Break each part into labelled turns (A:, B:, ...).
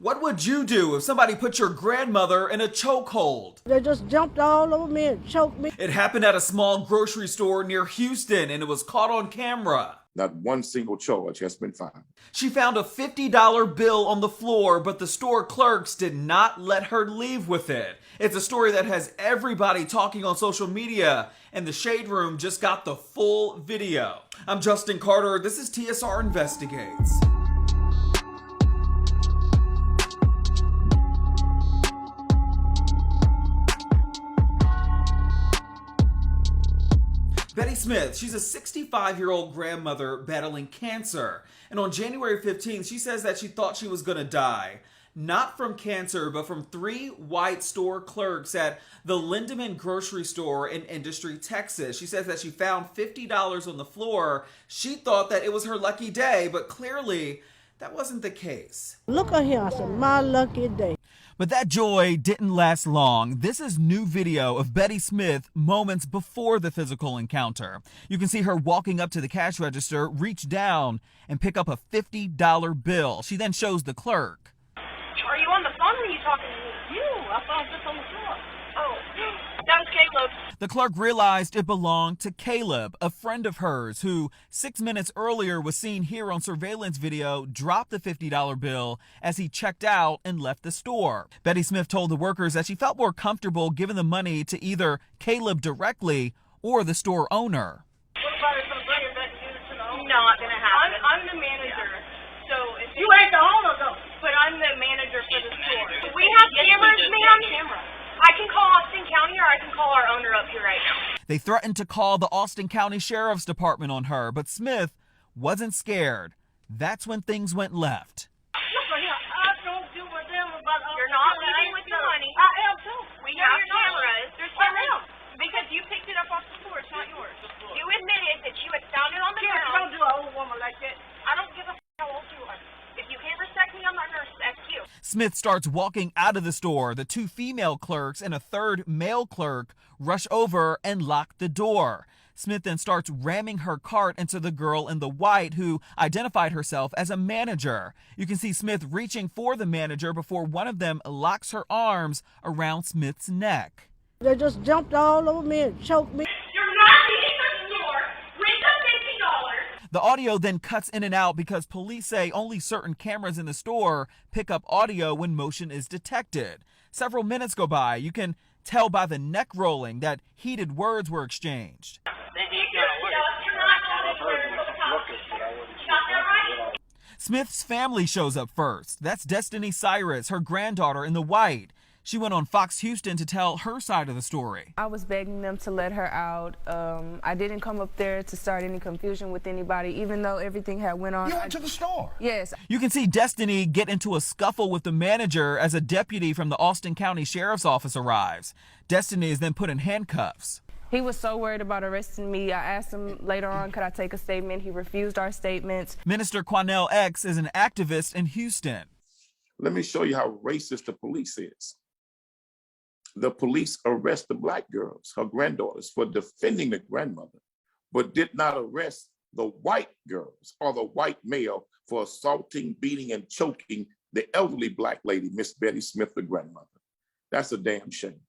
A: What would you do if somebody put your grandmother in a chokehold?
B: They just jumped all over me and choked me.
A: It happened at a small grocery store near Houston, and it was caught on camera.
C: Not one single charge has been filed.
A: She found a $50 bill on the floor, but the store clerks did not let her leave with it. It's a story that has everybody talking on social media, and the Shade Room just got the full video. I'm Justin Carter. This is TSR Investigates. Betty Smith, she's a 65-year-old grandmother battling cancer. And on January 15th, she says that she thought she was going to die. Not from cancer, but from 3 white store clerks at the Lindemann grocery store in Industry, Texas. She says that she found $50 on the floor. She thought that it was her lucky day, but clearly that wasn't the case.
B: Look at here, I said, my lucky day.
A: But that joy didn't last long. This is new video of Betty Smith moments before the physical encounter. You can see her walking up to the cash register, reach down, and pick up a $50 bill. She then shows the clerk.
D: Are you on the phone or are you talking to me? You. I thought I was just on the floor. Oh, that was Caleb.
A: The clerk realized it belonged to Caleb, a friend of hers who 6 minutes earlier was seen here on surveillance video drop the $50 bill as he checked out and left the store. Betty Smith told the workers that she felt more comfortable giving the money to either Caleb directly or the store owner.
D: What about if I'm bringing back to the owner? Not gonna happen. I'm the manager, so if you ain't the owner though. But I'm the manager for the store. We have cameras, ma'am. I can call Austin County or I can call our owner up here right now.
A: They threatened to call the Austin County Sheriff's Department on her, but Smith wasn't scared. That's when things went left.
D: Look here, I don't give a damn about you're not leaving with your money. I am too. We have cameras. There's cameras. Because you picked it up off the floor. It's not yours. You admitted that you had found it on the ground. Don't do an old woman like that. I don't give a how old you are. If you can't respect me, I'm not going to respect you.
A: Smith starts walking out of the store. The 2 female clerks and a 3rd male clerk rush over and lock the door. Smith then starts ramming her cart into the girl in the white who identified herself as a manager. You can see Smith reaching for the manager before one of them locks her arms around Smith's neck.
B: They just jumped all over me and choked me.
D: You're not leaving the store with the $50.
A: The audio then cuts in and out because police say only certain cameras in the store pick up audio when motion is detected. Several minutes go by. You can tell by the neck rolling that heated words were exchanged. Smith's family shows up first. That's Destiny Cyrus, her granddaughter in the white. She went on Fox Houston to tell her side of the story.
E: I was begging them to let her out. I didn't come up there to start any confusion with anybody, even though everything had went on.
F: You went to the store?
E: Yes.
A: You can see Destiny get into a scuffle with the manager as a deputy from the Austin County Sheriff's Office arrives. Destiny is then put in handcuffs.
E: He was so worried about arresting me. I asked him later on, could I take a statement? He refused our statements.
A: Minister Quanell X is an activist in Houston.
C: Let me show you how racist the police is. The police arrest the black girls, her granddaughters, for defending the grandmother, but did not arrest the white girls or the white male for assaulting, beating, and choking the elderly black lady, Miss Betty Smith, the grandmother. That's a damn shame.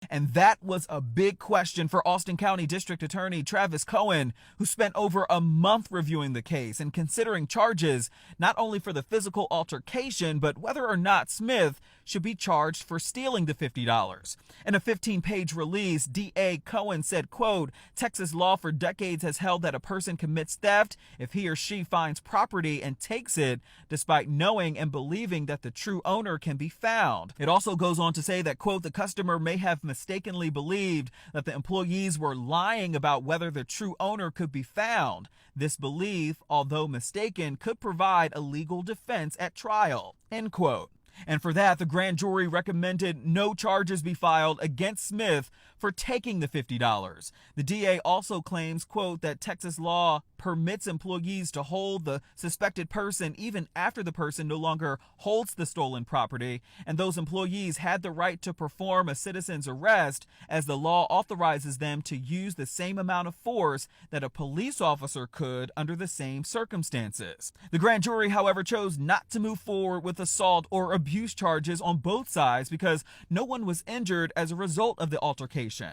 A: And that was a big question for Austin County District Attorney Travis Cohen, who spent over a month reviewing the case and considering charges not only for the physical altercation, but whether or not Smith should be charged for stealing the $50. In a 15-page release, DA Cohen said, quote, Texas law for decades has held that a person commits theft if he or she finds property and takes it despite knowing and believing that the true owner can be found. It also goes on to say that, quote, the customer may have mistakenly believed that the employees were lying about whether the true owner could be found. This belief, although mistaken, could provide a legal defense at trial, end quote. And for that, the grand jury recommended no charges be filed against Smith for taking the $50. The DA also claims, quote, that Texas law permits employees to hold the suspected person even after the person no longer holds the stolen property, and those employees had the right to perform a citizen's arrest as the law authorizes them to use the same amount of force that a police officer could under the same circumstances. The grand jury, however, chose not to move forward with assault or abuse abuse charges on both sides because no one was injured as a result of the altercation.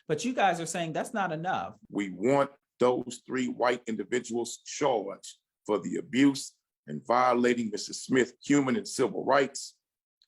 F: But you guys are saying that's not enough.
C: We want those 3 white individuals charged for the abuse and violating Mrs. Smith's human and civil rights.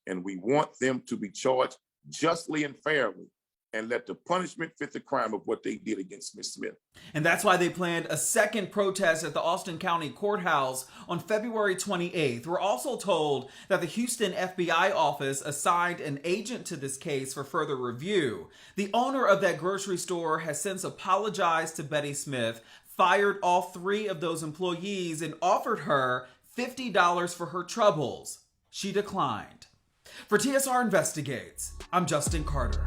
C: And we want them to be charged justly and fairly, and let the punishment fit the crime of what they did against Miss Smith.
A: And that's why they planned a second protest at the Austin County Courthouse on February 28th. We're also told that the Houston FBI office assigned an agent to this case for further review. The owner of that grocery store has since apologized to Betty Smith, fired all 3 of those employees, and offered her $50 for her troubles. She declined. For TSR Investigates, I'm Justin Carter.